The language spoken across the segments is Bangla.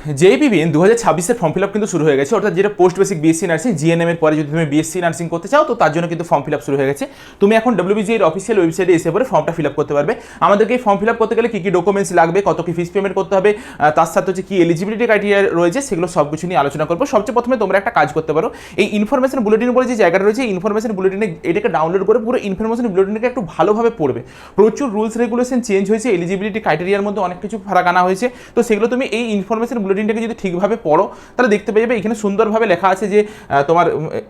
জেইপিবিএন 2026 ফর্ম ফিল আপ কিন্তু শুরু হয়ে গেছে, অর্থাৎ যেটা post basic BSc nursing GNM এর পরে যদি তুমি বিএসসি নার্সিং করতে চাও তো তার জন্য কিন্তু ফর্ম ফিল আপ শুরু হয়ে গেছে। তুমি এখন ডব্লিউবিজি এর অফিসিয়াল ওয়েবসাইটে এসে পরে ফর্মটা ফিল আপ করতে পারবে। আমাদেরকে এই ফর্ম ফিল আপ করতে গেলে কী কী ডকুমেন্টস লাগবে, কত কি ফিস পেমেন্ট করতে হবে, তার সাথে হচ্ছে কি এলিজিবিলিটি ক্রাইটেরিয়া রয়েছে, সেগুলো সব কিছু নিয়ে আলোচনা করবো। সবচেয়ে প্রথমে তোমরা একটা কাজ করতে পারো, এই ইনফরমেশন বুলেটিন বলে যে জায়গাটা রয়েছে, ইনফরমেশন বুলেটিনে এটাকে ডাউনলোড করে পুরো ইনফরমেশন বুলেটিনকে একটু ভালোভাবে পড়বে। প্রচুর রুলস রেগুলেশন চেঞ্জ হয়েছে, এলিজিবিলিটি ক্রাইটেরিয়ার মধ্যে অনেক কিছু ফারাক আনা হয়েছে, তো সেগুলো তুমি এই ইনফরমেশন বুলেটিনটাকে যদি ঠিকভাবে পড়ো তাহলে দেখতে পেয়ে যাবে এখানে সুন্দরভাবে লেখা আছে যে তোমার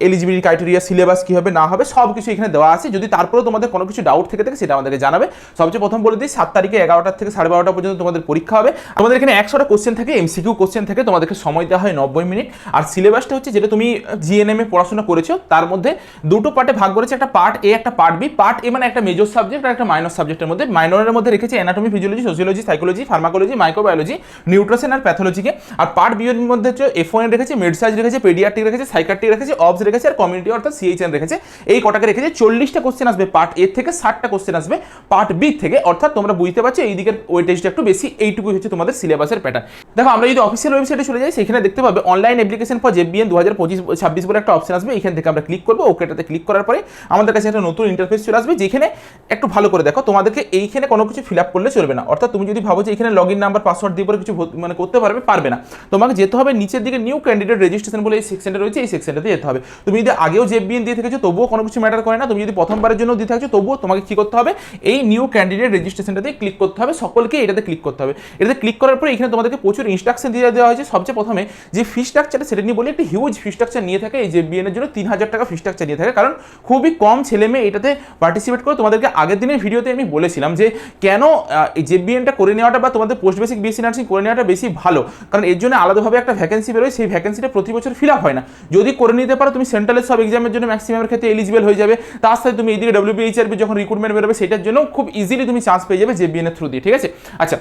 এলিজিবিলিটি ক্রাইটেরিয়া, সিলেবাস কী হবে না হবে সব কিছু এখানে দেওয়া আছে। যদি তারপরেও তোমাদের কোনো কিছু ডাউট থেকে থাকে সেটা আমাদেরকে জানাবে। সবচেয়ে প্রথম বলে দিই 7 তারিখে 11টা থেকে 12:30 পর্যন্ত তোমাদের পরীক্ষা হবে। আমাদের এখানে 100টা কোশ্চেন থাকে, এমসিকিউ কোশ্চেন থাকে, তোমাদেরকে সময় দেওয়া হয় 90 মিনিট। আর সিলেবাসটা হচ্ছে যেটা তুমি জিএনএম এ পড়াশোনা করেছো তার মধ্যে দুটো পার্টে ভাগ করেছে, একটা পার্ট এ একটা পার্ট বি। পার্ট এ মানে একটা মেজর সাবজেক্ট আর একটা মাইনর সাবজেক্টের মধ্যে। মাইনরের মধ্যে রেখেছে anatomy, physiology, sociology, psychology, pharmacology, microbiology, nutrition আর প্যাথোলজিকে। আর পার্ট বি এর মধ্যে হচ্ছে F1 রেখেছে, মেডসার্জ রেখেছে, পেডিয়াট্রিক রেখেছে, সাইকাট্রিক রেখেছে, অবস রেখেছে আর কমিউনিটি অর্থাৎ সিএইচএন রেখেছে। এই কটাকে রেখেছে। 40টা কোশ্চেন আসবে পার্ট এ থেকে, 60টা কোশ্চেন আসবে পার্ট বি থেকে। অর্থাৎ তোমরা বুঝতে পারছো এই দিকের ওয়েটেজটা একটু বেশি। এইটুকুই হচ্ছে তোমাদের সিলেবাসের প্যাটার্ন। দেখো আমরা যদি অফিসিয়াল ওয়েবসাইটে চলে যাই সেখানে দেখতে পাবে অনলাইন অ্যাপ্লিকেশন ফর জেবিএন 2025-26 বলে একটা অপশন আসবে। এখান থেকে আমরা ক্লিক করবো, ওকেটাতে ক্লিক করার পরে আমাদের কাছে একটা নতুন ইন্টারফেস চলে আসবে, যেখানে একটু ভালো করে দেখো তোমাদেরকে এইখানে কোনো কিছু ফিল আপ করলে চলবে না। অর্থাৎ তুমি যদি ভাবো যে এখানে লগ ইন নাম্বার পাসওয়ার্ড দিয়ে পরে কিছু মানে করতে পারবে না। তোমাকে যেতে হবে নিচের দিকে নিউ ক্যান্ডিডেট রেজিস্ট্রেশন বলে এই সেকশনটা রয়েছে, এই সেকশনটাতে যেতে হবে। তুমি যদি আগেও জেবিএন দিয়ে থেকেছো তবুও কোনো কিছু ম্যাটার করে না। তুমি যদি প্রথমবারের জন্য দিয়ে থাকছো তবুও তোমাকে কি করতে হবে, এই নিউ ক্যান্ডিডেট রেজিস্ট্রেশনটাতে ক্লিক করতে হবে। সকলকে এটাতে ক্লিক করতে হবে। এটাতে ক্লিক করার পরে এখানে তোমাদেরকে প্রচুর ইনস্ট্রাকশন দিয়ে দেওয়া হয়েছে। সবচেয়ে প্রথমে যে ফি স্ট্রাকচারটা সেটা নিয়ে বলি, একটা হিউজ ফি স্ট্রাকচার নিয়ে থাকে এই জেবিএন এর জন্য। 3000 টাকা ফি স্ট্রাকচার নিয়ে থাকে, কারণ খুবই কম ছেলে মেয়ে এটাতে পার্টিসিপেট করে। তোমাদেরকে আগের দিনের ভিডিওতে আমি বলেছিলাম যে কেন এই জেবিএনটা করে নেওয়াটা বা তোমাদের পোস্ট বেসিক বিএসসি নার্সিং করে নেওয়াটা বেশি ভালো, কারণ এর জন্য আলাদাভাবে একটা ভ্যাকেন্সি বেরোয়, সেই ভ্যাকেন্সিটা প্রতি বছর ফিল আপ হয় না। যদি করে নিতে পারো তুমি সেন্ট্রালের সব এক্সামের জন্য ম্যাক্সিমামের ক্ষেত্রে এলিজিবল হয়ে যাবে। তার সাথে তুমি এইদিকে ডব্লিউবিএইচআরবি যখন রিক্রুটমেন্ট বেরোবে সেটার জন্য খুব ইজিলি তুমি চান্স পেয়ে যাবে জেবিএন এর থ্রু দিয়ে। ঠিক আছে, আচ্ছা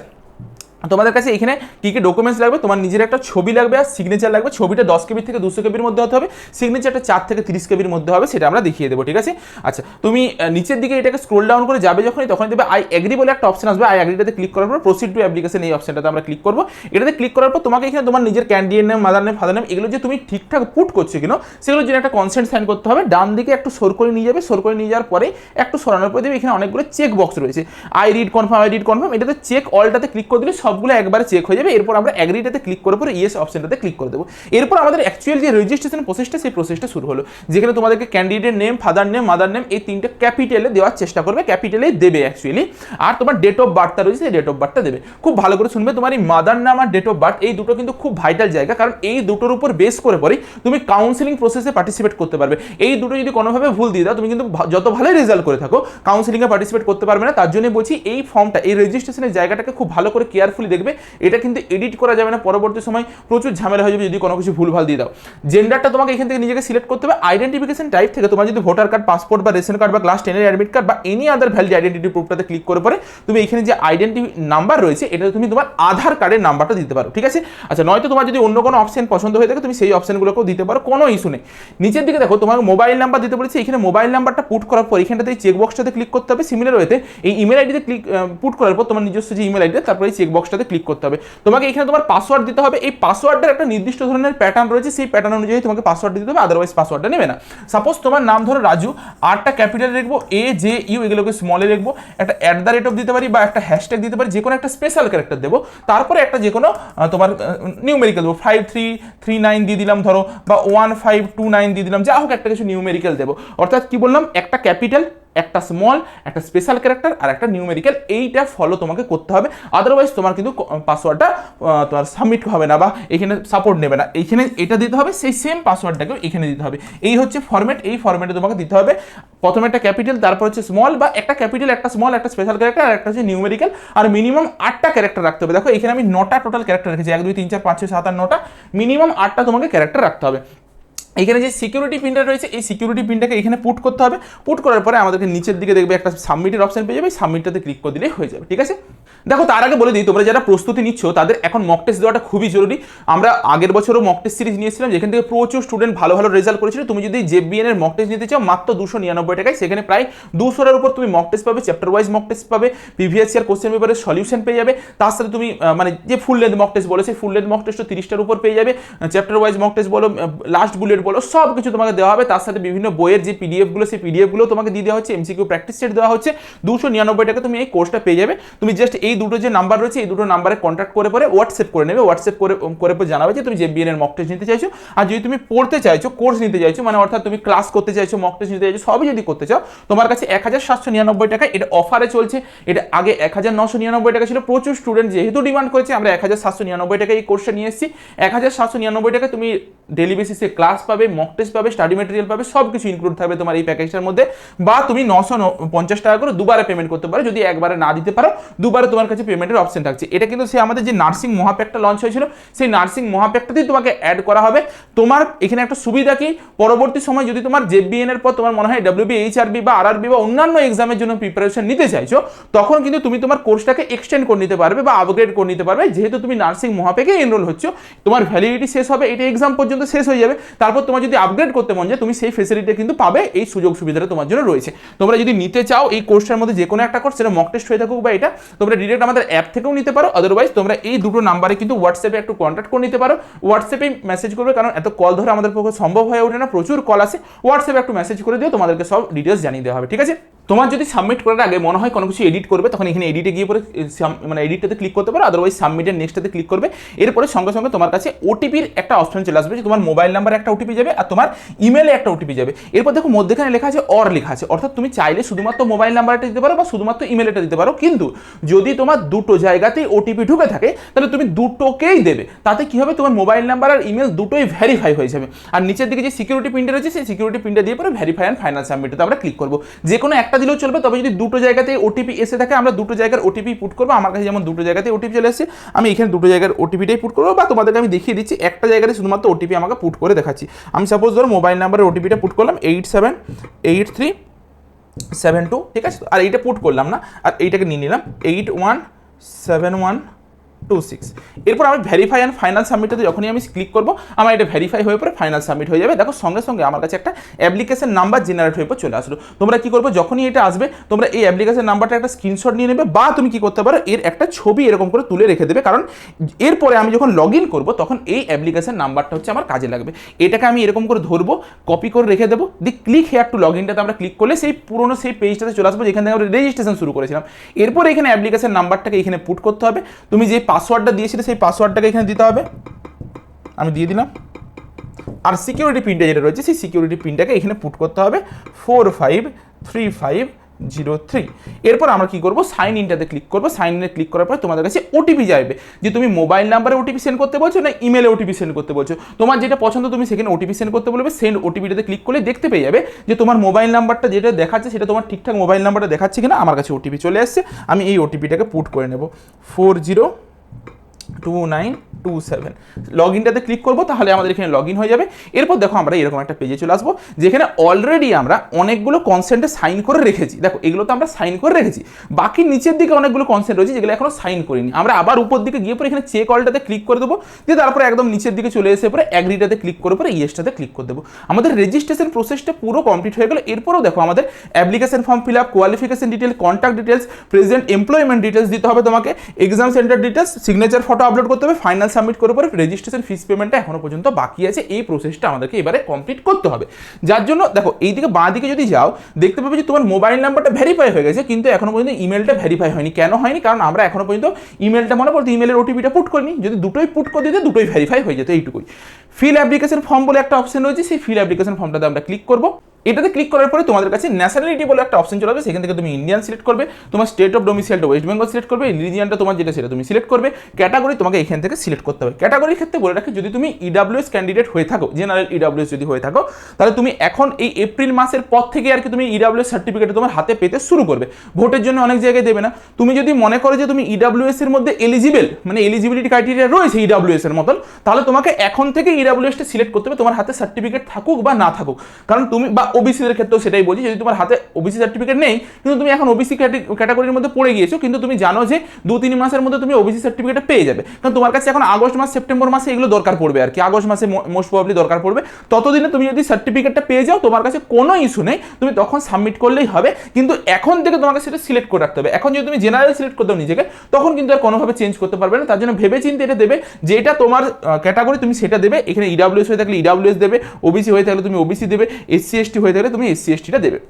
তোমাদের কাছে এখানে কী কী ডকুমেন্টস লাগবে, তোমার নিজের একটা ছবি লাগবে আর সিগনেচার লাগবে। ছবিটা 10 কেবি থেকে 200 কেবির মধ্যে হতে হবে, সিগনেচারটা 4 থেকে 30 কেবির মধ্যে হবে, সেটা আমরা দেখিয়ে দেবো। ঠিক আছে, আচ্ছা তুমি নিচের দিকে এটাকে স্ক্রোল ডাউন করে যাবে যখনই, তখন দেবে আই এগ্রি বলে একটা অপশন আসবে। আই এগ্রিটাতে ক্লিক করার পর প্রসিড টু অ্যাপ্লিকেশন এই অপশনটাতে আমরা ক্লিক করবো। এটাতে ক্লিক করার পর তোমাকে এখানে তোমার নিজের candidate name, mother name, father name এগুলো যে তুমি ঠিকঠাক পুট করছো কিনা সেগুলোর জন্য একটা কনসেন্ট সাইন করতে হবে। ডান দিকে একটু সর করে নিয়ে যাবে, সর করে নিয়ে যাওয়ার পরে একটু সরানোর পরে দেবে এখানে অনেকগুলো চেক বক্স রয়েছে। আই রিড কনফার্ম, এটাতে চেক অলটাতে ক্লিক করে দিলে সবগুলো একবারে চেক হয়ে যাবে। এরপর আমরা অ্যাগ্রিটাতে ক্লিক করার পর ইয়েস অপশনটাতে ক্লিক করে দেবো। এরপর আমাদের অ্যাকচুয়াল যে রেজিস্ট্রেশন প্রসেসটা সেই প্রসেসটা শুরু হলো, যেখানে তোমাদেরকে candidate name, father name, mother name এই তিনটে ক্যাপিটালে দেওয়ার চেষ্টা করবে, ক্যাপিটালে দেবে অ্যাকচুয়ালি। আর তোমার ডেট অফ বার্থটা রয়েছে সেই ডেট অফ বার্থটা দেবে। খুব ভালো করে শুনবে, তোমার এই মাদার নাম আর ডেট অফ বার্থ এই দুটো কিন্তু খুব ভাইটাল জায়গা, কারণ এই দুটোর উপর বেস করে পরেই তুমি কাউন্সিলিং প্রসেসে পার্টিসিপেট করতে পারবে। এই দুটো যদি কোনোভাবে ভুল দিয়ে দাও তুমি কিন্তু যত ভালোই রেজাল্ট করে থাকো কাউন্সিলিংয়ে পার্টিসিপেট করতে পারবে না। তার জন্য বলছি এই ফর্মটা, এই রেজিস্ট্রেশনের জায়গাটাকে খুব ভালো করে কেয়ারফুলি দেখবে। এটা কিন্তু এডিট করা যাবে না, পরবর্তী সময় প্রচুর ঝামেলা হয়ে যাবে যদি কোনো কিছু ভুলভাল দিয়ে দাও। জেন্ডারটা তোমাকে এখান থেকে নিজেকে সিলেক্ট করতে হবে। আইডেন্টিফিকেশন টাইপ থেকে তোমার যদি ভোটার কার্ড, পাসপোর্ট বা রেশন কার্ড বা ক্লাস 10 এর অ্যাডমিট কার্ড বা এনি আদার ভ্যালিড আইডেন্টিটি প্রুফটাতে ক্লিক করে পরে তুমি এখানে যে আইডেন্টি নাম্বার রয়েছে এটা তুমি তোমার আধার কার্ডের নাম্বারটা দিতে পারো। ঠিক আছে, আচ্ছা নয়তো তোমার যদি অন্য কোনো অপশন পছন্দ হয়ে থাকে তুমি সেই অপশনগুলোকেও দিতে পারো, কোনো ইস্যু নেই। নিচের দিকে দেখো তোমার মোবাইল নাম্বার দিতে বলেছে, এখানে মোবাইল নাম্বারটা পুট করার পর এখানটাতে চেক বক্সটাতে ক্লিক করতে হবে। সিমিলার ওয়েতে এই ইমেল আইডিতে ক্লিক পুট করার পর তোমার নিজস্ব যে ইমেল আইডি তারপরে এই চেক বক্সটাতে ক্লিক করতে হবে। তোমাকে এখানে তোমার পাসওয়ার্ড দিতে হবে। এই পাসওয়ার্ডের একটা নির্দিষ্ট ধরনের প্যাটার্ন রয়েছে, সেই প্যাটার্ন অনুযায়ী তোমাকে পাসওয়ার্ড দিতে হবে, আদারওয়াইজ পাসওয়ার্ডটা নেবে না। সাপোজ তোমার নাম ধরো রাজু, আরটা ক্যাপিটাল লিখবো, এ জে ইউ এগুলোকে স্মলে লিখবো, একটা @ দিতে পারি বা একটা হ্যাশট্যাগ দিতে পারি, যে কোনো একটা স্পেশাল ক্যারেক্টার দেবো, তারপরে একটা যে কোনো তোমার নিউমেরিক্যাল দেবো, 5339 দিয়ে দিলাম ধরো, বা 1529 দিয়ে দিলাম, যা হোক একটা কিছু নিউমেরিক্যাল দেবো। অর্থাৎ কি বললাম, একটা ক্যাপিটাল, একটা স্মল, একটা স্পেশাল ক্যারেক্টার আর একটা নিউমেরিক্যাল, এইটা ফলো তোমাকে করতে হবে। আদারওয়াইজ তোমার কিন্তু পাসওয়ার্ডটা তোমার সাবমিট হবে না বা এখানে সাপোর্ট নেবে না। এইখানে এটা দিতে হবে, সেই সেম পাসওয়ার্ডটাকেও এখানে দিতে হবে। এই হচ্ছে ফরম্যাট, এই ফরম্যাটে তোমাকে দিতে হবে। প্রথমে একটা ক্যাপিটাল, তারপর হচ্ছে স্মল, বা একটা ক্যাপিটাল, একটা স্মল, একটা স্পেশাল ক্যারেক্টার আর একটা হচ্ছে নিউমেরিক্যাল, আর মিনিমাম 8টা ক্যারেক্টার রাখতে হবে। দেখো এখানে আমি 9টা টোটাল ক্যারেক্টার রেখেছি, 1 2 3 4 5 6 7 8 9টা, মিনিমাম 8টা তোমাকে ক্যারেক্টার রাখতে হবে। এখানে যে সিকিউরিটি পিনটা রয়েছে এই সিকিউরিটি পিনটাকে এখানে পুট করতে হবে। পুট করার পরে আমাদেরকে নিচের দিকে দেখবে একটা সাবমিটের অপশন পেয়ে যাবে, সাবমিটটাতে ক্লিক করে দিলেই হয়ে যাবে, ঠিক আছে। দেখো তার আগে বলে দিই, তোমরা যারা প্রস্তুতি নিচ্ছ তাদের এখন মক টেস্ট দেওয়াটা খুবই জরুরি। আমরা আগের বছরও মক টেস্ট সিরিজ নিয়েছিলাম, যেখান থেকে প্রচুর স্টুডেন্ট ভালো ভালো রেজাল্ট করেছিল। তুমি যদি জেবিএন এর মক টেস্ট নিতে চাও মাত্র 299 টাকায়, সেখানে প্রায় 200-এর উপর তুমি মক টেস্ট পাবে, চ্যাপ্টার ওয়াইজ মক টেস্ট পাবে, প্রিভিয়াস ইয়ার কোশ্চেন পেপারের সলিউশন পেয়ে যাবে, তার সাথে তুমি মানে যে ফুল লেন্থ মক টেস্ট বলে সেই ফুল লেন্থ মক টেস্টও 30টার উপর পেয়ে যাবে, চ্যাপ্টার ওয়াইজ মক টেস্ট বলো, লাস্ট বুলেট বলো, সব কিছু তোমাকে দেওয়া হবে। তার সাথে বিভিন্ন বইয়ের যে পিডিএফগুলো সেই পিডিএফগুলো তোমাকে দিয়ে দেওয়া হচ্ছে, এমসিকিউ প্র্যাকটিস সেট দেওয়া হচ্ছে। 299 টাকা তুমি এই কোর্সটা পেয়ে যাবে। তুমি জাস্ট এই দুটো যে নাম্বার রয়েছে এই দুটো নাম্বারে কন্ট্যাক্ট করে পরে হোয়াটসঅ্যাপ করে নেবে, হোয়াটসঅ্যাপ করে পরে জানাবে যে তুমি জেবিএন এর মক টেস্ট নিতে চাইছো। আর যদি তুমি পড়তে চাইছো, কোর্স নিতে চাইছো, মানে অর্থাৎ তুমি ক্লাস করতে চাইছো, মক টেস্ট নিতে চাইছো, সবই যদি করতে চাও, তোমার কাছে 1799 টাকা এটা অফারে চলছে। এটা আগে 1999 টাকা ছিল। প্রচুর স্টুডেন্ট যেহেতু ডিমান্ড করেছে আমরা 1799 টাকা এই কোর্সটা নিয়ে এসেছি। 1799 টাকা তুমি ডেলি বেসিসে ক্লাস পাবে, মক টেস্ট পাবে, স্টাডি মেটেরিয়াল পাবে, সব কিছু ইনক্লুড থাকবে তোমার এই প্যাকেজটার মধ্যে। বা তুমি 950 টাকা করে দুবারে পেমেন্ট করতে পারো, যদি একবারে না দিতে পারো দুবারে তোমার কাছে পেমেন্টের অপশন থাকছে। এটা কিন্তু সে আমাদের যে নার্সিং মহাপ্যাকটা লঞ্চ হয়েছিল সেই নার্সিং মহাপ্যাকটাতেই তোমাকে অ্যাড করা হবে। তোমার এখানে একটা সুবিধা কি, পরবর্তী সময় যদি তোমার জেবিএন এর পর তোমার মনে হয় ডব্লিউবি, এইচআরবি বা আরআরবি বা অন্যান্য এক্সামের জন্য প্রিপারেশন নিতে চাইছো, তখন কিন্তু তুমি তোমার কোর্সটাকে এক্সটেন্ড করে নিতে পারবে বা আপগ্রেড করে নিতে পারবে। যেহেতু তুমি নার্সিং মহাপ্যাকে এনরোল হচ্ছ, তোমার ভ্যালিডিটি শেষ হবে, এটা এক্সাম পর্যন্ত শেষ হয়ে যাবে। তারপর তোমার যদি আপগ্রেড করতে মন যায় তুমি সেই ফেসিলিটি কিন্তু পাবে, এই সুযোগ সুবিধাটা তোমার জন্য রয়েছে। তোমরা যদি নিতে চাও এই কোর্সটার মধ্যে যে কোনো একটা কোর্স, সেটা মক টেস্ট হয়ে থাকুক বা এটা, তোমরা ডিরেক্ট আমাদের অ্যাপ থেকেও নিতে পারো। আদারওয়াইজ তোমরা এই দুটো নাম্বারে কিন্তু হোয়াটসঅ্যাপে একটু কন্ট্যাক্ট করে নিতে পারো। হোয়াটসঅ্যাপে মেসেজ করবে, কারণ এত কল ধরে আমাদের পক্ষে সম্ভব হয়ে ওঠে না, প্রচুর কল আসে। হোয়াটসঅ্যাপে একটু মেসেজ করে দিও, তোমাদেরকে সব ডিটেলস জানিয়ে দেওয়া হবে, ঠিক আছে। তোমার যদি সাবমিট করার আগে মনে হয় কোনো কিছু এডিট করবে, তখন এখানে এডিটে গিয়ে পরে মানে এডিটটাতে ক্লিক করতে পারো, আদারওয়াইজ সাবমিটের নেক্সটটাতে ক্লিক করবে। এরপরে সঙ্গে সঙ্গে তোমার কাছে ওটিপির একটা অপশন চলে আসবে, যে তোমার মোবাইল নাম্বারে একটা ওটিপি যাবে আর তোমার ইমেলে একটা ওটিপি যাবে। এরপর দেখো মধ্যেখানে লেখা আছে অর লেখা আছে, অর্থাৎ তুমি চাইলে শুধুমাত্র মোবাইল নাম্বারটা দিতে পারো বা শুধুমাত্র ইমেলটা দিতে পারো। কিন্তু যদি তোমার দুটো জায়গাতেই ওটিপি ঢুকে থাকে তাহলে তুমি দুটোকেই দেবে। তাতে কি হবে, তোমার মোবাইল নাম্বার আর ইমেল দুটোই ভেরিফাই হয়ে যাবে। আর নিচের দিকে যে সিকিউরিটি পিনটা রয়েছে সেই সিকিউরিটি পিনটা দিয়ে পরে ভেরিফাই অ্যান্ড ফাইনাল সাবমিটে আমরা ক্লিক করবো। যে কোনো একটা দিলেও চলবে, তবে যদি দুটো জায়গাতে ওটিপি এসে থাকে আমরা দুটো জায়গার ওটিপি পুট করবো। আমার কাছে যেমন দুটো জায়গাতে ওটিপি চলে এসেছে, আমি এখানে দুটো জায়গার ওটিপিটাই পুট করবো, বা তোমাদেরকে আমি দেখিয়ে দিচ্ছি একটা জায়গাতে শুধুমাত্র ওটিপি আমাকে পুট করে দেখাচ্ছি। আমি সাপোজ ধরো মোবাইল নাম্বারের ওটিপিটা পুট করলাম 878372, ঠিক আছে। আর এইটা পুট করলাম না, আর এইটাকে নিয়ে নিলাম 817126। এরপর আমি ভেরিফাই অ্যান্ড ফাইনাল সাবমিটে যখনই আমি ক্লিক করবো আমার এটা ভেরিফাই হয়ে পরে ফাইনাল সাবমিট হয়ে যাবে। দেখো সঙ্গে সঙ্গে আমার কাছে একটা অ্যাপ্লিকেশন নাম্বার জেনারেট হয়ে চলে আসলো। তোমরা কি করবে, যখনই এটা আসবে তোমরা এই অ্যাপ্লিকেশন নাম্বারটা একটা স্ক্রিনশট নিয়ে নেবে, বা তুমি কি করতে পারো এর একটা ছবি এরকম করে তুলে রেখে দেবে, কারণ এরপরে আমি যখন লগ ইন করবো তখন এই অ্যাপ্লিকেশন নাম্বারটা হচ্ছে আমার কাজে লাগবে। এটাকে আমি এরকম করে ধরবো, কপি করে রেখে দেবো, দি ক্লিক হেয়ার টু লগ ইনটাতে আমরা ক্লিক করলে সেই পুরোনো সেই পেজটাতে চলে আসবো যেখান থেকে আমরা রেজিস্ট্রেশন শুরু করেছিলাম। এরপর এখানে অ্যাপ্লিকেশন নাম্বারটাকে এখানে পুট করতে হবে। তুমি যে পাসওয়ার্ডটা দিয়েছিলে সেই পাসওয়ার্ডটাকে এখানে দিতে হবে, আমি দিয়ে দিলাম। আর সিকিউরিটি পিনটা যেটা রয়েছে সেই সিকিউরিটি পিনটাকে এখানে পুট করতে হবে 453503। এরপর আমরা কি করবো, সাইন ইনটাতে ক্লিক করবো। সাইন ইনে ক্লিক করার পর তোমাদের কাছে ওটিপি যাবে, যে তুমি মোবাইল নাম্বারে ওটিপি সেন্ড করতে বলছো না ইমেলে ওটিপি সেন্ড করতে বলছো। তোমার যেটা পছন্দ তুমি সেখানে ওটিপি সেন্ড করতে বলবে। সেন্ড ওটিপিটাতে ক্লিক করলে দেখতে পেয়ে যাবে যে তোমার মোবাইল নাম্বারটা যেটা দেখাচ্ছে সেটা তোমার ঠিকঠাক মোবাইল নাম্বারটা দেখাচ্ছে কিনা। আমার কাছে ওটিপি চলে আসছে, আমি এই ওটিপিটাকে পুট করে নেব 402927। লগ ইনটাতে ক্লিক করবো, তাহলে আমাদের এখানে লগ ইন হয়ে যাবে। এরপর দেখো আমরা এরকম একটা পেজে চলে আসবো, যেখানে অলরেডি আমরা অনেকগুলো কনসেন্টে সাইন করে রেখেছি। দেখো এগুলো তো আমরা সাইন করে রেখেছি, বাকি নিচের দিকে অনেকগুলো কনসেন্ট রয়েছে যেগুলো এখনো সাইন করিনি। আমরা আবার উপর দিকে গিয়ে পরে এখানে চেক অলটাতে ক্লিক করে দেবো, দিয়ে তারপরে একদম নিচের দিকে চলে এসে পরে অ্যাগ্রিটাতে ক্লিক করে পরে ইয়েসটাতে ক্লিক করে দেবো। আমাদের রেজিস্ট্রেশন প্রসেসটা পুরো কমপ্লিট হয়ে গেল। এরপরও দেখো আমাদের application form fill up, qualification detail, contact details, present employment details দিতে হবে তোমাকে, exam centre details, signature photo upload করতে হবে, ফাইনাল সাবমিট করে পরে রেজিস্ট্রেশন ফিস পেমেন্টটা এখনো পর্যন্ত বাকি আছে। এই প্রসেসটা আমাদেরকে এবারে কমপ্লিট করতে হবে। যার জন্য দেখো এইদিকে বাঁ দিকে যদি যাও দেখতে পাবে যে তোমার মোবাইল নাম্বারটা ভেরিফাই হয়ে গেছে, কিন্তু এখনো পর্যন্ত ইমেলটা ভেরিফাই হয়নি। কেন হয়নি, কারণ আমরা এখনো পর্যন্ত ইমেলটা মনে করতে ইমেলের ওটিপিটা পুট করিনি। যদি দুটোই পুট করে দিতে দুটোই ভেরিফাই হয়ে যেত, এইটুকুই। ফিল অ্যাপ্লিকেশন ফর্ম বলে একটা অপশন রয়েছে, সেই ফিল অ্যাপ্লিকেশন ফর্মটাতে আমরা ক্লিক করবো। এটাতে ক্লিক করার পরে তোমাদের কাছে ন্যাশনালিটি বলে একটা অপশন চলে আসবে, সেখান থেকে তুমি ইন্ডিয়ান সিলেক্ট করবে, তোমার স্টেট অফ ডোমিসাইলটা ওয়েস্ট বেঙ্গল সিলেক্ট করবে, রিজিয়নটা তোমার যেটা সেটা তুমি সিলেক্ট করবে, ক্যাটাগরি তোমাকে এখান থেকে সিলেক্ট করতে হবে। ক্যাটাগরির ক্ষেত্রে বলে রাখি, যদি তুমি ইডাব্লিউএস ক্যান্ডিডেট হয়ে থাকো, জেনারেল ইডাব্লিউএস যদি হয়ে থাকো, তাহলে তুমি এখন এই এপ্রিল মাসের পর থেকে আর কি তুমি ইডাব্লিউএস সার্টিফিকেট তোমার হাতে পেতে শুরু করবে। ভোটের জন্য অনেক জায়গায় দেবে না। তুমি যদি মনে করো যে তুমি ইডাব্লিউএস এর মধ্যে এলিজিবল, মানে এলিজিবিলিটি ক্রাইটেরিয়া রয়েছে ইডাব্লিউএস এর মতন, তাহলে তোমাকে এখন থেকে ইডাব্লিউএসটা সিলেক্ট করতে হবে, তোমার হাতে সার্টিফিকেট থাকুক বা না থাকুক। কারণ তুমি বা ওবিসিদের ক্ষেত্রেও সেটাই বলছি, যদি তোমার হাতে ওবিসি সার্টিফিকেট নেই কিন্তু তুমি এখন ওবিসি ক্যাটাগরির মধ্যে পড়ে গিয়েছো, কিন্তু তুমি জানো যে 2-3 মাসের মধ্যে তুমি ওবিসি সার্টিফিকেটটা পেয়ে যাবে, কারণ তোমার কাছে এখন আগস্ট মাস সেপ্টেম্বর মাসে এগুলো দরকার পড়বে আর কি, আগস্ট মাসে মোস্ট প্রবাবলি দরকার পড়বে। ততদিনে তুমি যদি সার্টিফিকেটটা পেয়ে যাও, তোমার কাছে কোনো ইস্যু নেই, তুমি তখন সাবমিট করলেই হবে। কিন্তু এখন থেকে তোমাকে সেটা সিলেক্ট করে রাখতে হবে। এখন যদি তুমি জেনারেল সিলেক্ট করতে হবে নিজেকে, তখন কিন্তু আর কোনোভাবে চেঞ্জ করতে পারবে না। তার জন্য ভেবে চিন্তে এটা দেবে, যেটা তোমার ক্যাটাগরি তুমি সেটা দেবে। এখানে ইডাব্লিউএস হয়ে থাকলে ইডাব্লিউএস দেবে, ওবিসি হয়ে থাকলে তুমি ওবিসি দেবে, এসসি এসটি হয়ে থাকলে তুমি এসসি এসটিটা দেবে।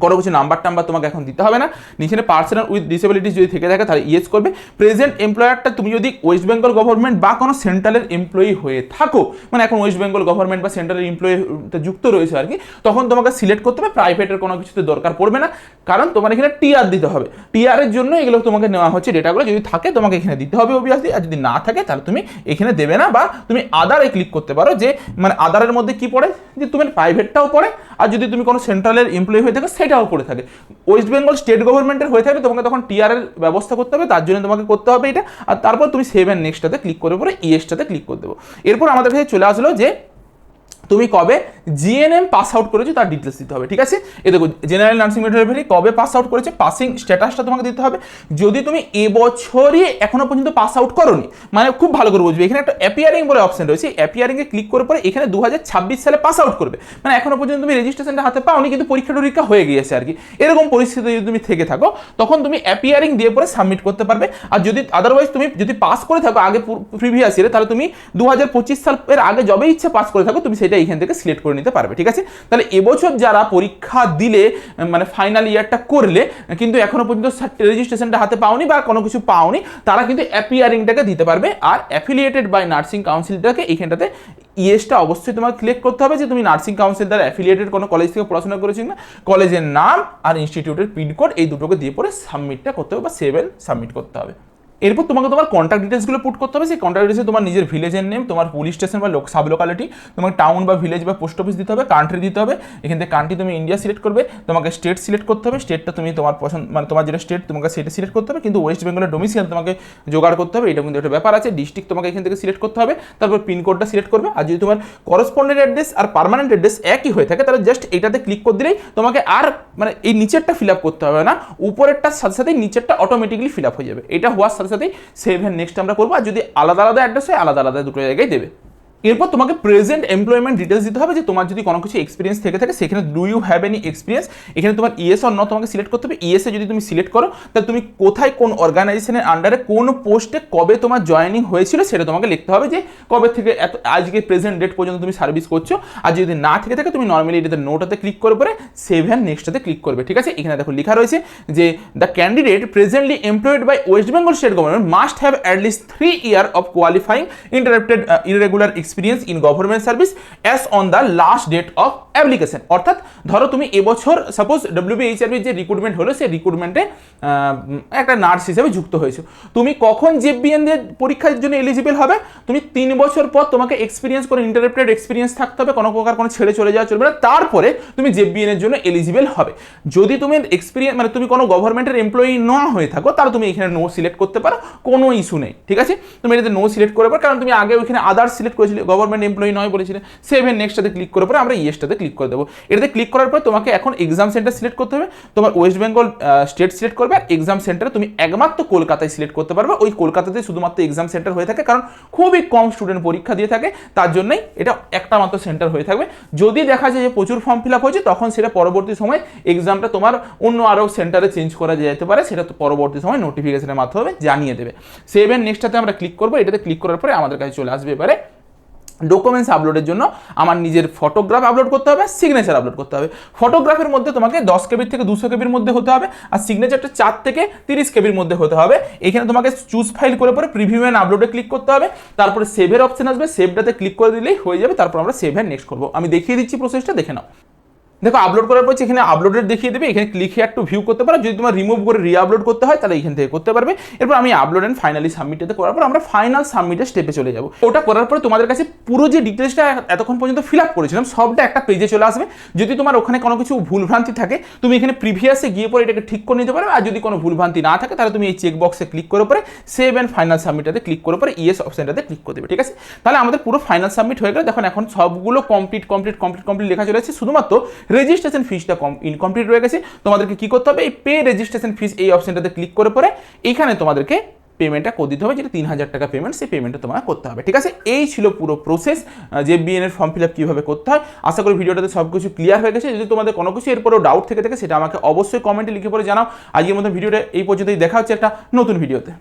কোনো কিছু নাম্বার তোমাকে এখন দিতে হবে না। নিচে পার্সোনাল উইথ ডিসেবিলিটিস যদি থেকে থাকে তাহলে ইয়েস করবে। প্রেজেন্ট এমপ্লয়ারটা তুমি যদি ওয়েস্ট বেঙ্গল গভর্নমেন্ট বা কোনো সেন্ট্রালের এমপ্লয়ি হয়ে থাকো, মানে এখন ওয়েস্ট বেঙ্গল গভর্নমেন্ট বা সেন্ট্রালের এমপ্লয়িতে যুক্ত রয়েছে আর কি, তখন তোমাকে সিলেক্ট করতে হবে। প্রাইভেটের কোনো কিছুতে দরকার পড়বে না, কারণ তোমার এখানে টিআর দিতে হবে। টিআরের জন্য এগুলো তোমাকে নেওয়া হচ্ছে, ডেটাগুলো যদি থাকে তোমাকে এখানে দিতে হবে অবভিয়াসলি, আর যদি না থাকে তাহলে তুমি এখানে দেবে না। বা তুমি আদারে ক্লিক করতে পারো, যে মানে আদারের মধ্যে কি পড়ে, যে তোমার প্রাইভেটটাও পড়ে, আর যদি তুমি কোনো সেন্ট্রালের এমপ্লয়ি হয়ে থাকো সেটাও পড়ে থাকে। ওয়েস্ট বেঙ্গল স্টেট গভর্নমেন্টের হয়ে থাকলে তোমাকে তখন টিআরের ব্যবস্থা করতে হবে, তার জন্য তোমাকে করতে হবে এটা। আর তারপর তুমি সেভ অ্যান্ড নেক্সটটাতে ক্লিক করে পরে ইয়েসটাতে ক্লিক করে দেবো। এরপর আমাদের কাছে চলে আসলো যে তুমি কবে জিএনএম পাস আউট করেছো তার ডিটেলস দিতে হবে। ঠিক আছে, এ দেখো জেনারেল নার্সিং মিডওয়াইফারি কবে পাস আউট করেছে, পাসিং স্ট্যাটাসটা তোমাকে দিতে হবে। যদি তুমি এবছরই এখনো পর্যন্ত পাস আউট করোনি, মানে খুব ভালো করে বুঝবে, এখানে একটা অ্যাপিয়ারিং বলে অপশন রয়েছে, অ্যাপিয়ারিংয়ে ক্লিক করে পরে এখানে 2026 সালে পাস আউট করবে, মানে এখনো পর্যন্ত তুমি রেজিস্ট্রেশনটা হাতে পাওনি কিন্তু পরীক্ষা টরীক্ষা হয়ে গিয়েছে আর কি। এরকম পরিস্থিতি যদি তুমি থেকে থাকো, তখন তুমি অ্যাপিয়ারিং দিয়ে পরে সাবমিট করতে পারবে। আর যদি আদারওয়াইজ তুমি যদি পাস করে থাকো আগে প্রিভিয়াস ইয়ারে, তাহলে তুমি 2025 সালের আগে যবে ইচ্ছা পাস করে থাকো, তুমি সেটা এখান থেকে সিলেক্ট করে নিতে পারবে। ঠিক আছে, তাহলে এবছর যারা পরীক্ষা দিলে, মানে ফাইনাল ইয়ারটা করলে কিন্তু এখনো পর্যন্ত রেজিস্ট্রেশনটা হাতে পাওনি বা কোনো কিছু পাওনি, তারা কিন্তু অ্যাপিয়ারিংটাকে দিতে পারবে। আর অ্যাফিলিয়েটেড বাই নার্সিং কাউন্সিলটাকে এইখানটাতে ইয়েসটা অবশ্যই তোমাকে সিলেক্ট করতে হবে, যে তুমি নার্সিং কাউন্সিল দ্বারা অ্যাফিলিয়েটেড কোনো কলেজ থেকে পড়াশোনা করেছি না, কলেজের নাম আর ইনস্টিটিউটের পিনকোড এই দুটোকে দিয়ে পরে সাবমিটটা করতে হবে বা সেভ এন্ড সাবমিট করতে হবে। এরপর তোমাকে তোমার কন্ট্যাক্ট ডিটেলসগুলো পুট করতে হবে। সেই কন্ট্যাক্ট ডিটেলসে তোমার নিজের ভিলেজের নেম, তোমার পুলিশ স্টেশন বা সাব লোকালিটি, তোমাকে টাউন বা ভিলেজ বা পোস্ট অফিস দিতে হবে, কান্ট্রি দিতে হবে। এখান থেকে কান্ট্রি তুমি ইন্ডিয়া সিলেক্ট করবে, তোমাকে স্টেট সিলেক্ট করতে হবে, স্টেটটা তুমি তোমার পছন্দ, মানে তোমার যেটা স্টেট তোমাকে সেটা সিলেক্ট করতে হবে, কিন্তু ওয়েস্ট বেঙ্গলের ডোমিসাইল তোমাকে জোগাড় করতে হবে, এটা কিন্তু একটা ব্যাপার আছে। ডিস্ট্রিক্ট তোমাকে এখান থেকে সিলেক্ট করতে হবে, তারপর পিনকোডটা সিলেক্ট করবে। আর যদি তোমার করসপন্ডেন্ট অ্যাড্রেস আর পার্মানেন্ট অ্যাড্রেস একই হয়ে থাকে, তাহলে জাস্ট এটাতে ক্লিক করে দিলেই তোমাকে আর মানে এই নিচেরটা ফিল আপ করতে হবে না, উপরেরটার সাথে সাথেই নিচেরটা অটোমেটিকলি ফিল আপ হয়ে যাবে। এটা হওয়ার সাথে সাথেই সেভ এন্ড নেক্সট আমরা করবো। আর যদি আলাদা আলাদা অ্যাড্রেস হয় আলাদা আলাদা দুটো জায়গায় দেবে। এরপর তোমাকে প্রেজেন্ট এমপ্লয়মেন্ট ডিটেলস দিতে হবে, যে তোমার যদি কোনো কিছু এক্সপিরিয়েন্স থেকে থাকে সেখানে do you have any experience, এখানে তোমার ইয়েস অর নো তোমাকে সিলেক্ট করতে হবে। ইয়েসে যদি তুমি সিলেক্ট করো, তাহলে তুমি কোথায় কোন অর্গানাইজেশনের আন্ডারে কোন পোস্টে কবে তোমার জয়েনিং হয়েছিল সেটা তোমাকে লিখতে হবে, যে কবে থেকে এত আজকে প্রেজেন্ট ডেট পর্যন্ত তুমি সার্ভিস করছো। আর যদি না থেকে থাকে তুমি নর্মালি এটাতে নোটাতে ক্লিক করে পরে সেভ অ্যান্ড নেক্সটাতে ক্লিক করবে। ঠিক আছে, এখানে দেখো লেখা রয়েছে যে the candidate presently employed by West Bengal state government must have at least 3 years of qualifying interrupted irregular experience in government service as on the last date of application. অর্থাৎ ধরো তুমি এবছর সাপোজ ডব্লিউবিএইচআরবি যে রিক্রুটমেন্ট হলো, সেই রিক্রুটমেন্টে একটা নার্স হিসেবে যুক্ত হয়েছো, তুমি কখন জেবিএন এর পরীক্ষার জন্য এলিজিবল হবে, তুমি 3 বছর পর তোমাকে এক্সপিরিয়েন্স করে ইন্টারপ্রেটেড এক্সপিরিয়েন্স থাকতে হবে, কোনো প্রকার কোনো ছেড়ে চলে যাওয়া চলবে না, তারপরে তুমি জেবিএন এর জন্য এলিজিবল হবে। যদি তুমি এক্সপিরিয়েন্স মানে তুমি কোনো গভর্নমেন্টের এমপ্লয়ি না হয়ে থাকো, তাহলে তুমি এখানে নো সিলেক্ট করতে পারো, কোনো ইস্যু নেই। ঠিক আছে, তুমি এটাতে নো সিলেক্ট করে পারো, কারণ তুমি আগে ওইখানে আদার্স সিলেক্ট করেছিলে, গভর্নমেন্ট এমপ্লয়ি নয় বলেছিলে। সেভ এন্ড নেক্সটটাতে ক্লিক করে পরে আমরা ইয়েসটাতে ক্লিক করে দেবো। এটাতে ক্লিক করার পর তোমাকে এখন এক্সাম সেন্টার সিলেক্ট করতে হবে, তোমার ওয়েস্ট বেঙ্গল স্টেট সিলেক্ট করবে, আর এক্সাম সেন্টারে তুমি একমাত্র কলকাতায় সিলেক্ট করতে পারবে। ওই কলকাতাতে শুধুমাত্র এক্সাম সেন্টার হয়ে থাকে, কারণ খুবই কম স্টুডেন্ট পরীক্ষা দিয়ে থাকে, তার জন্যই এটা একটা মাত্র সেন্টার হয়ে থাকবে। যদি দেখা যায় যে প্রচুর ফর্ম ফিল আপ হয়েছে, তখন সেটা পরবর্তী সময় এক্সামটা তোমার অন্য আরও সেন্টারে চেঞ্জ করা যেতে পারে, সেটা তো পরবর্তী সময় নোটিফিকেশনের মাধ্যমে জানিয়ে দেবে। সেভ এন্ড নেক্সটটাতে আমরা ক্লিক করবো। এটাতে ক্লিক করার পরে আমাদের কাছে চলে আসবে এবারে ডকুমেন্টস আপলোডের জন্য আমার নিজের ফটোগ্রাফ আপলোড করতে হবে, সিগনেচার আপলোড করতে হবে। ফটোগ্রাফের মধ্যে তোমাকে 10 কেবির থেকে 200 কেবির মধ্যে হতে হবে, আর সিগনেচারটা 4 থেকে 30 কেবির মধ্যে হতে হবে। এখানে তোমাকে চুজ ফাইল করে পরে প্রিভিউ অ্যান্ড আপলোডে ক্লিক করতে হবে, তারপরে সেভের অপশন আসবে, সেভটাতে ক্লিক করে দিলেই হয়ে যাবে। তারপর আমরা সেভ অ্যান্ড নেক্সট করবো। আমি দেখিয়ে দিচ্ছি প্রসেসটা, দেখে নাও। দেখো আপলোড করার পর এখানে আপলোডের দেখিয়ে দেবে, এখানে ক্লিক হিয়ার টু ভিউ করতে পারো, যদি তোমার রিমুভ করে রি-আপলোড করতে হয় তাহলে এখান থেকে করতে পারবে। এরপর আমি আপলোড এন্ড ফাইনালি সাবমিটেতে করার পর আমরা ফাইনাল সাবমিটের স্টেপে চলে যাব। ওটা করার পরে তোমাদের কাছে পুরো যে ডিটেলসটা এতক্ষণ পর্যন্ত ফিল আপ করেছিলাম সবটা একটা পেজে চলে আসবে। যদি তোমার ওখানে কোনো কিছু ভুলভ্রান্তি থাকে তুমি এখানে প্রিভিয়াসে গিয়ে পরে এটাকে ঠিক করে নিতে পারবে, আর যদি কোনো ভুলভ্রান্তি না থাকে তাহলে তুমি এই চেক বক্সে ক্লিক করে পরে সেভ এন্ড ফাইনাল সাবমিটাতে ক্লিক করে পরে ইয়েস অপশনটাতে ক্লিক করে দেবে, ঠিক আছে? তাহলে আমাদের পুরো ফাইনাল সাবমিট হয়ে গেল। দেখুন এখন সবগুলো কমপ্লিট লেখা চলে যাচ্ছে, শুধুমাত্র রেজিস্ট্রেশন ফিসটা ইনকমপ্লিট রয়ে গেছে। তোমাদেরকে কি করতে হবে, এই পে রেজিস্ট্রেশন ফিস এই অপশনটাতে ক্লিক করে পরে এখানে তোমাদেরকে পেমেন্টটা করে দিতে হবে, যেটা 3000 টাকা পেমেন্ট, সেই পেমেন্টটা তোমার করতে হবে, ঠিক আছে? এই ছিল পুরো প্রসেস যে বিএন এর ফর্ম ফিল আপ কীভাবে করতে হয়। আশা করি ভিডিওটাতে সব কিছু ক্লিয়ার হয়ে গেছে। যদি তোমাদের কোনো কিছু এরপরেও ডাউট থেকে থাকে সেটা আমাকে অবশ্যই কমেন্টে লিখে পরে জানাও। আজকের মতো ভিডিওটা এই পর্যন্তই, দেখা হচ্ছে একটা নতুন ভিডিওতে।